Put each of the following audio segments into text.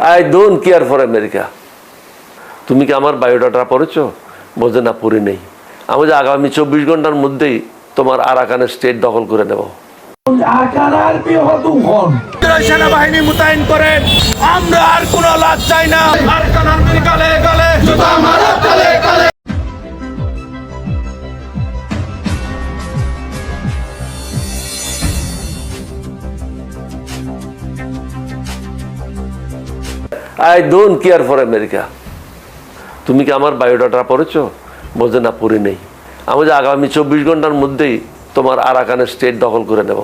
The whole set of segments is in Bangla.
I don't care for America. তুমি কি আমার বায়োডাটা পড়েছো? বলছে না, পড়ি নেই। আমি যে আগামী 24 ঘন্টার মধ্যেই তোমার আরাকানের স্টেট দখল করে নেব। সেনাবাহিনী মোতায়েন করেন, আমরা আর কোনো লাভ চাই না। আরাকান আর্মির গালে গালে জুতা মারো, গালে গালে। I don't care for America. তুমি কি আমার বায়োডাটা পড়েছো? বলছে না, পড়ি নেই। আমি যে আগামী 24 ঘন্টার মধ্যেই তোমার আরাকানের স্টেট দখল করে নেব।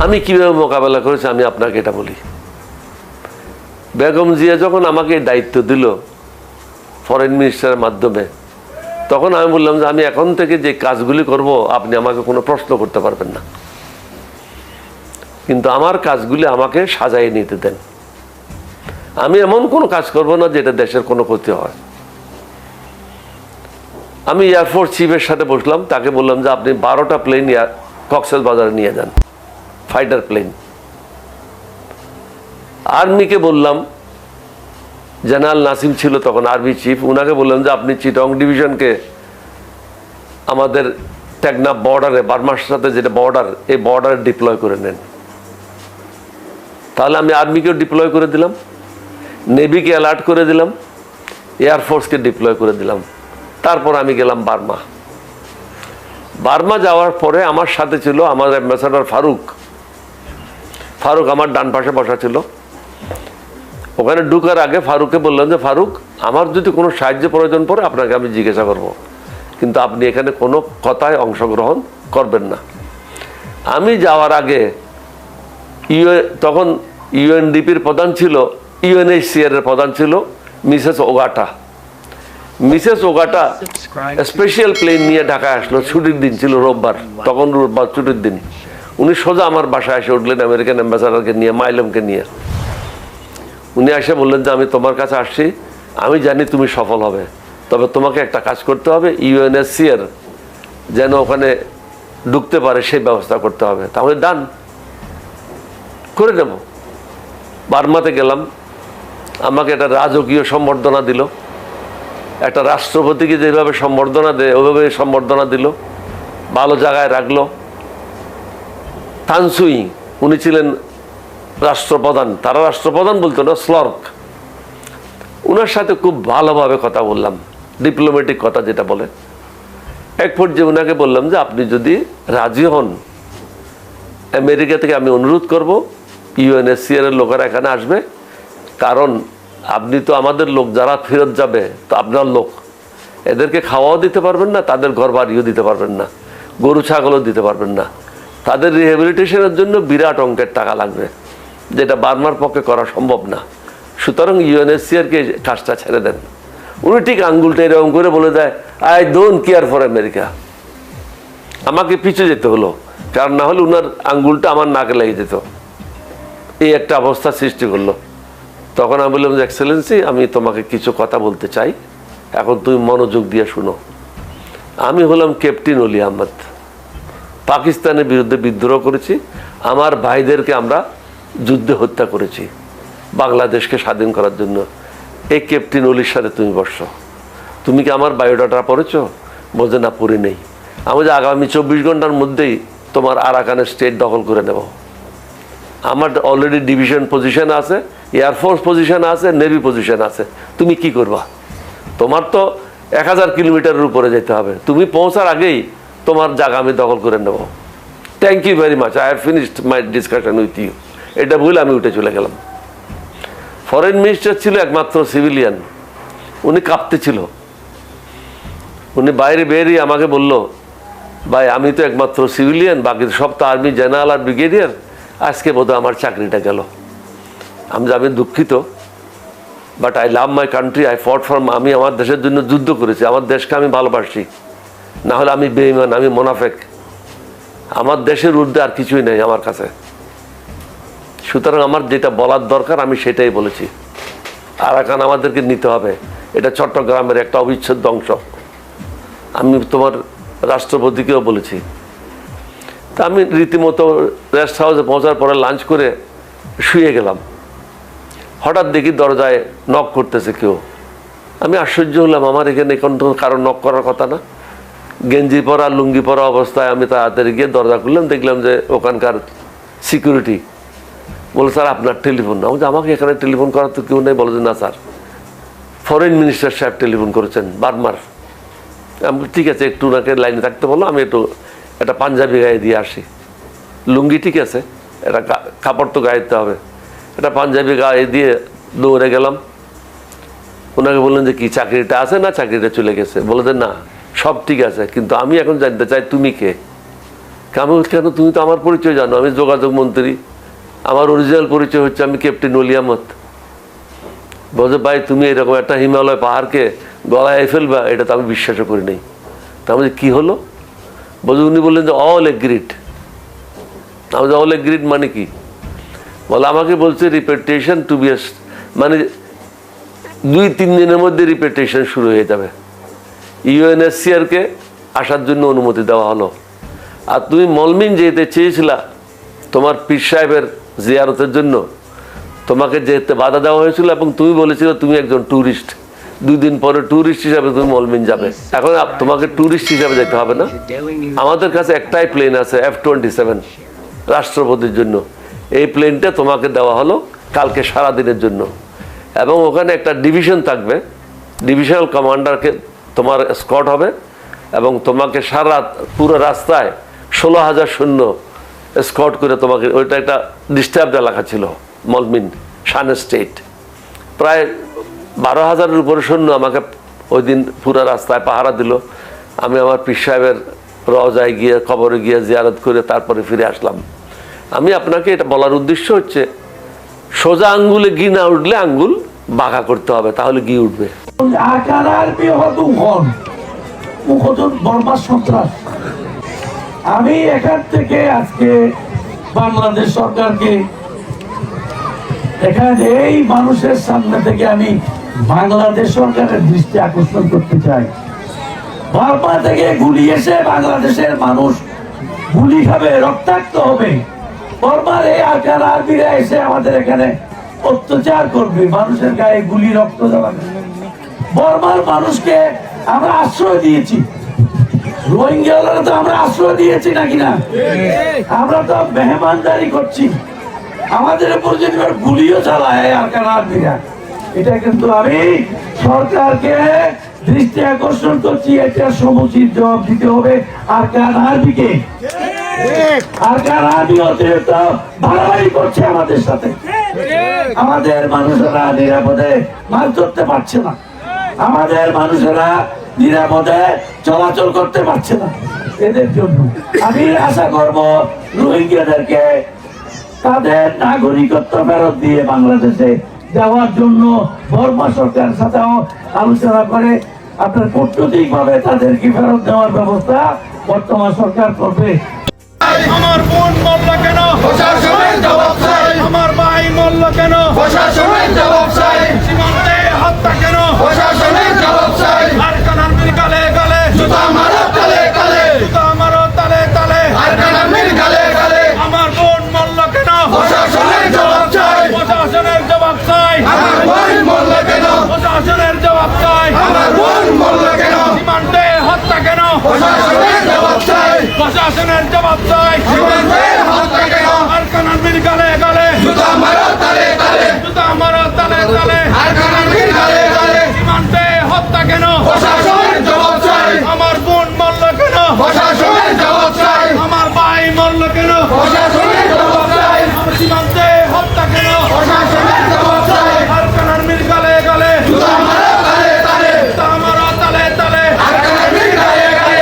আমি কিভাবে মোকাবেলা করেছি আমি আপনাকে এটা বলি। বেগম জিয়া যখন আমাকে দায়িত্ব দিল ফরেন মিনিস্টারের মাধ্যমে, তখন আমি বললাম যে আমি এখন থেকে যে কাজগুলি করব আপনি আমাকে কোনো প্রশ্ন করতে পারবেন না, কিন্তু আমার কাজগুলি আমাকে সাজাই নিতে দেন। আমি এমন কোনো কাজ করব না যেটা দেশের কোনো ক্ষতি হয়। আমি এয়ারফোর্স চিফের সাথে বসলাম, তাকে বললাম যে আপনি 12টা প্লেন কক্সবাজারে নিয়ে যান, ফাইটার প্লেন। আর্মিকে বললাম, জেনারেল নাসিম ছিল তখন আর্মি চিফ, উনাকে বললাম যে আপনি চিটং ডিভিশনকে আমাদের টেকনাফ বর্ডারে, বার্মার সাথে যেটা বর্ডার, এই বর্ডারে ডিপ্লয় করে নেন। তাহলে আমি আর্মিকেও ডিপ্লয় করে দিলাম, নেভিকে অ্যালার্ট করে দিলাম, এয়ারফোর্সকে ডিপ্লয় করে দিলাম। তারপর আমি গেলাম বার্মা। বার্মা যাওয়ার পরে আমার সাথে ছিল আমার অ্যাম্বাসাডার ফারুক। ফারুক আমার ডান পাশে বসা ছিল। ওখানে ঢুকার আগে ফারুককে বললাম যে ফারুক, আমার যদি কোনো সাহায্য প্রয়োজন পড়ে আপনাকে আমি জিজ্ঞাসা করব, কিন্তু আপনি এখানে কোনো কথায় অংশগ্রহণ করবেন না। আমি যাওয়ার আগে তখন ইউএনডিপির প্রধান ছিল, ইউএনএইচসিআর এর প্রধান ছিল মিসেস ওগাটা। মিসেস ওগাটা স্পেশাল প্লেন নিয়ে ঢাকায় আসলো, ছুটির দিন ছিল রোববার, তখন রোববার ছুটির দিন। উনি সোজা আমার বাসায় এসে উঠলেন, আমেরিকান অ্যাম্বাসাডারকে নিয়ে, মাইলমকে নিয়ে। উনি এসে বললেন যে আমি তোমার কাছে আসছি, আমি জানি তুমি সফল হবে, তবে তোমাকে একটা কাজ করতে হবে, ইউএনএইচসিআর যেন ওখানে ঢুকতে পারে সেই ব্যবস্থা করতে হবে। তাহলে ডান, করে নেব। বার্মাতে গেলাম, আমাকে একটা রাজকীয় সম্বর্ধনা দিল, একটা রাষ্ট্রপতিকে যেভাবে সম্বর্ধনা দেয় ওইভাবে সম্বর্ধনা দিল, ভালো জায়গায় রাখলো। থানসুই, উনি ছিলেন রাষ্ট্রপ্রধান, তারা রাষ্ট্রপ্রধান বলতো না, স্লর্ক। উনার সাথে খুব ভালোভাবে কথা বললাম, ডিপ্লোম্যাটিক কথা যেটা বলে। এক পর্যায়ে উনাকে বললাম যে আপনি যদি রাজি হন, আমেরিকা থেকে আমি অনুরোধ করব ইউএনএইচসিআর এর লোকেরা এখানে আসবে, কারণ আপনি তো আমাদের লোক, যারা ফেরত যাবে তো আপনার লোক, এদেরকে খাওয়াও দিতে পারবেন না, তাদের ঘর বাড়িও দিতে পারবেন না, গরু ছাগলও দিতে পারবেন না, তাদের রিহ্যাবিলিটেশনের জন্য বিরাট অঙ্কের টাকা লাগবে, যেটা বার্মার পক্ষে করা সম্ভব না। সুতরাং ইউএনএইচসিআরকে কাজটা ছেড়ে দেন। উনি ঠিক আঙ্গুলটা এরকম করে বলে দেয়, I don't care for America. আমাকে পিছু যেতে হলো, কারণ না হলে উনার আঙ্গুলটা আমার নাকে লেগে যেত। এই একটা অবস্থা সৃষ্টি করলো। তখন আমি বললাম যে এক্সেলেন্সি, আমি তোমাকে কিছু কথা বলতে চাই, এখন তুমি মনোযোগ দিয়ে শুনো। আমি হলাম ক্যাপ্টেন অলি আহমদ, পাকিস্তানের বিরুদ্ধে বিদ্রোহ করেছি, আমার ভাইদেরকে আমরা যুদ্ধে হত্যা করেছি বাংলাদেশকে স্বাধীন করার জন্য। এই ক্যাপ্টেন অলির সাথে তুমি বসো। তুমি কি আমার বায়োডাটা পড়েছো? বলছে না, পড়ি নেই। আমি যে আগামী 24 ঘন্টার মধ্যেই তোমার আরাকানের স্টেট দখল করে নেব। আমার অলরেডি ডিভিশন পজিশন আছে, এয়ারফোর্স পজিশন আছে, নেভি পজিশন আছে। তুমি কি করবা? তোমার তো 1000 কিলোমিটারের উপরে যেতে হবে, তুমি পৌঁছার আগেই তোমার জায়গা আমি দখল করে নেব। Thank you very much, I have finished my discussion with you. এটা বলে আমি উঠে চলে গেলাম। ফরেন মিনিস্টার ছিল একমাত্র সিভিলিয়ান, উনি কাঁপতেছিল। উনি বাইরে বেরিয়ে আমাকে বলল, ভাই আমি তো একমাত্র সিভিলিয়ান, বাকি সব তো আর্মি জেনারেল আর ব্রিগেডিয়ার, আজকে বোধহয় আমার চাকরিটা গেল। আমি দুঃখিত, but I love my country, I fought for, আমি আমার দেশের জন্য যুদ্ধ করেছি, আমার দেশকে আমি ভালোবাসি, না হলে আমি বেঈমান, আমি মোনাফেক। আমার দেশের ঊর্ধ্বে আর কিছুই নেই আমার কাছে। সুতরাং আমার যেটা বলার দরকার আমি সেটাই বলেছি। আরাকান আমাদেরকে নিতে হবে, এটা চট্টগ্রামের একটা অবিচ্ছেদ্য অংশ। আমি তোমার রাষ্ট্রপতিকেও বলেছি। তা আমি রীতিমতো রেস্ট হাউসে পৌঁছার পরে লাঞ্চ করে শুয়ে গেলাম। হঠাৎ দেখি দরজায় নক করতেছে কেউ। আমি আশ্চর্য হলাম, আমার এখানে এখন তো কারো নক করার কথা না। গেঞ্জি পরা লুঙ্গি পরা অবস্থায় আমি তাড়াতাড়ি গিয়ে দরজা খুললাম, দেখলাম যে ওখানকার সিকিউরিটি। বলে স্যার আপনার টেলিফোন। আমি বলছি আমাকে এখানে টেলিফোন করার তো কেউ নেই। বলে যে না স্যার, ফরেন মিনিস্টার সাহেব টেলিফোন করেছেন বার্মার। আমি ঠিক আছে, একটু ওনাকে লাইনে থাকতে বলো, আমি একটু একটা পাঞ্জাবি গায়ে দিয়ে আসি। লুঙ্গি ঠিক আছে, এটা কাপড় তো গায়ে দিতে হবে। একটা পাঞ্জাবি গায়ে দিয়ে দৌড়ে গেলাম। ওনাকে বললেন যে কি চাকরিটা আছে না চাকরিটা চলে গেছে? বলে যে না, সব ঠিক আছে, কিন্তু আমি এখন জানতে চাই তুমি কে। আমি কেন? তুমি তো আমার পরিচয় জানো, আমি যোগাযোগ মন্ত্রী। আমার অরিজিনাল পরিচয় হচ্ছে আমি ক্যাপ্টেন ওলিয়ামত। বলছে ভাই তুমি এরকম একটা হিমালয় পাহাড়কে গলায় ফেলবা, এটা তো আমি বিশ্বাসও করি নাই। তা আমি কি হলো? বলছে উনি বললেন যে অল এগ্রিড। আমি অল এগ্রিড মানে কি? বলে আমাকে বলছে রিপিটেশন টু বি, মানে 2-3 দিনের মধ্যে রিপিটেশন শুরু হয়ে যাবে। ইউএনএসসিআরকে আসার জন্য অনুমতি দেওয়া হলো। আর তুমি মলমিন যেতে চেয়েছিলা তোমার পীর সাহেবের জিয়ারতের জন্য, তোমাকে যেতে বাধা দেওয়া হয়েছিল এবং তুমি বলেছিলে তুমি একজন ট্যুরিস্ট। 2 দিন পরে ট্যুরিস্ট হিসাবে তুমি মলমিন যাবে। এখন তোমাকে ট্যুরিস্ট হিসাবে যেতে হবে না। আমাদের কাছে একটাই প্লেন আছে, F-27 রাষ্ট্রপতির জন্য। এই প্লেনটা তোমাকে দেওয়া হলো কালকে সারাদিনের জন্য, এবং ওখানে একটা ডিভিশন থাকবে। ডিভিশনাল কমান্ডারকে তোমার স্কট হবে, এবং তোমাকে পুরো রাস্তায় 16,000 সৈন্য স্কট করে তোমাকে, ওইটা একটা ডিস্টার্বড এলাকা ছিল মলমিন শান স্টেট। প্রায় 12,000-এর উপরে সৈন্য আমাকে ওই দিন পুরো রাস্তায় পাহারা দিল। আমি আমার পীর সাহেবের রওজায় গিয়ে কবরে গিয়ে জিয়ারত করে তারপরে ফিরে আসলাম। আমি আপনাকে এটা বলার উদ্দেশ্য হচ্ছে, সোজা আঙ্গুলে ঘি না উঠলে আঙ্গুল বাঁকা করতে হবে, তাহলে ঘি উঠবে। আমি এখান থেকে আজকে বাংলাদেশ সরকারকে, এখানে এই মানুষের সামনে থেকে আমি বাংলাদেশ সরকারের দৃষ্টি আকর্ষণ করতে চাই। বার্মা থেকে গুলি এসে বাংলাদেশের মানুষ গুলি খাবে, রক্তাক্ত হবে। বার্মার এই আকার আর্মিরা এসে আমাদের এখানে অত্যাচার করবে, মানুষের গায়ে গুলি রক্ত দেওয়াবে। বার্মার মানুষকে আমরা আশ্রয় দিয়েছি, রোহিঙ্গারা তো আমরা আশ্রয় দিয়েছি নাকি না? আমরা তো মেহমানদারি করছি, আমাদের উপর যদি গুলিও চালায় আরকান আর্মিরা। এটা কিন্তু আমি সরকারকে দৃষ্টি আকর্ষণ করছি, এটা সমুচিত জবাব দিতে হবে আরকান আর্মিকে। আরকান আর্মি অতিরিক্ত বাড়াবাড়ি করছে আমাদের সাথে। আমাদের মানুষেরা নিরাপদে মাছ ধরতে পারছে না, আমাদের মানুষেরা নিরাপদে চলাচল করতে পারছে না। এদের জন্য আমি আশা করব রোহিঙ্গাদেরকে তাদের নাগরিকত্ব ফেরত দিয়ে বাংলাদেশে যাওয়ার জন্য বর্মা সরকারের সাথেও আলোচনা করে আপনার কূটনৈতিক ভাবে তাদেরকে ফেরত দেওয়ার ব্যবস্থা বর্তমান সরকার করবে। আমার বোন মরল কেন? প্রশাসনের জবাব চাই। আমার ভাই মরল কেন? প্রশাসনের জবাব চাই। সীমান্তে হত্যা কেন? প্রশাসনের জবাব চাই। আরকান আর্মির গালে গালে জুতা মারো, তালে তালে জুতা মারো, তালে তালে আরকান আর্মির গালে গালে। আমার বোন মরল কেন? প্রশাসনের জবাব চাই। প্রশাসনের জবাব চাই। আমার বোন মরল কেন? প্রশাসনের জবাব চাই। আমার বোন মরল কেন? সীমান্তে হত্যা কেন? প্রশাসনের জবাব চাই। প্রশাসনের জবাব চাই। সীমান্তে হত্যা কেন? আরকান আর্মির গালে গালে জুতা মারো, তালে তালে জুতা মারো, তালে তালে আরকান আর্মির গালে গালে। সীমান্তে হত্যা কেন? প্রশাসনের জবাব চাই। আমার বোন মরল কেন? প্রশাসনের জবাব চাই। আমার ভাই মরল কেন? প্রশাসনের জবাব চাই। সীমান্তে হত্যা কেন? প্রশাসনের জবাব চাই। আরকান আর্মির গালে গালে জুতা মারো, তালে তালে জুতা মারো, তালে তালে আরকান আর্মির গালে গালে।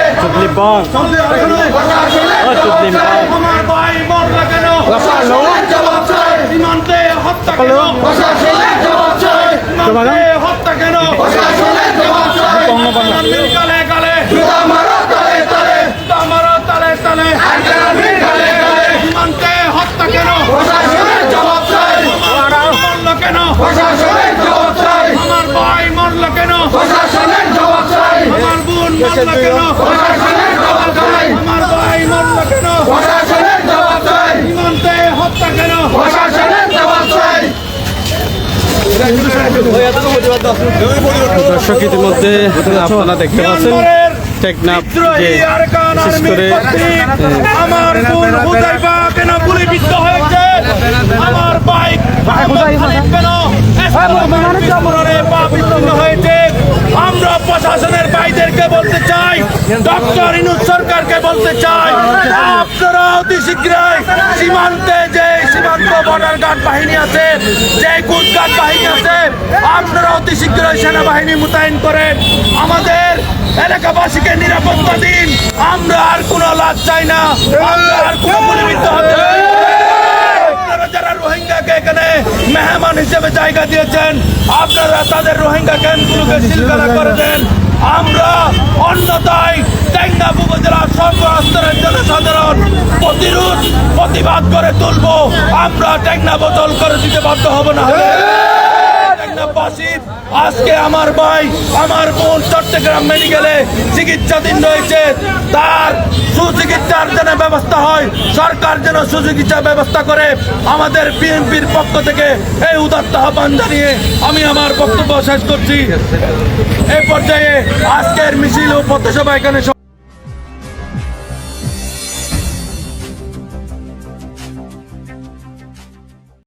আমার ভাই মরল কেন? প্রশাসনের জবাব চাই। সীমান্তে হত্যা কেন? প্রশাসনের জবাব চাই। সীমান্তে হত্যা কেন? প্রশাসনের জবাব চাই। আরকান আর্মির গালে গালে জুতা মারো, তালে তালে জুতা মারো, তালে তালে আরকান আর্মির গালে গালে। সীমান্তে হত্যা কেন? প্রশাসনের জবাব চাই। আমার মরল কেন? প্রশাসনের জবাব চাই। আমার ভাই মরল কেন? প্রশাসনের জবাব চাই। আমার বোন মরল কেন? প্রশাসনের জবাব চাই। আমার ভাই মরল কেন? প্রশাসনের জবাব চাই। সীমান্তে হত্যা কেন? প্রশাসনের জবাব চাই। দর্শক ইতিমধ্যে আপনারা দেখতে পাচ্ছেন টেকনাফ যে বিশেষ করে আমার বোন হুযায়ফা কেন গুলিবিদ্ধ হয়েছে, আমার বাইক কেন বিস্ফোরণে পা বিচ্ছিন্ন হয়েছে। আমরা প্রশাসনের ভাইদেরকে বলতে চাই, ডক্টর ইউনূস সরকারকে বলতে চাই, আপনারা অতি শীঘ্রই সীমান্তে যে সীমান্ত বর্ডার গার্ড বাহিনী আছে, যে কোস্ট গার্ড বাহিনী আছে, আপনারা অতি শীঘ্রই সেনাবাহিনী মোতায়েন করেন, আমাদের এলাকাবাসীকে নিরাপত্তা দিন। আমরা আর কোনো লাশ চাই না, আমরা আর কোনো গুলিবিদ্ধ হতে চাই না। আপনারা যারা রোহিঙ্গাকে এখানে মেহমান হিসেবে জায়গা দিয়েছেন, আপনারা তাদের রোহিঙ্গা ক্যাম্পগুলোকে সিলগালা করে দেন। আমরা অন্যথায় টেকনাফ উপজেলার সর্বস্তরের জনসাধারণ প্রতিবাদ করে তুলব। আমরা টেকনাফ বদল করে দিতে বাধ্য হব না। টেকনাফবাসীর আজকে আমার ভাই, আমার বোন চট্টগ্রাম মেডিকেলে চিকিৎসাধীন রয়েছে, তার সুচিকিৎসার যেন ব্যবস্থা হয়, সরকার যেন সুচিকিৎসার ব্যবস্থা করে। আমাদের বিএনপির পক্ষ থেকে এই উদাত্ত আহ্বান জানিয়ে আমি আমার বক্তব্য শেষ করছি। এই পর্যায়ে আজকের মিছিল ও পথসভা এখানে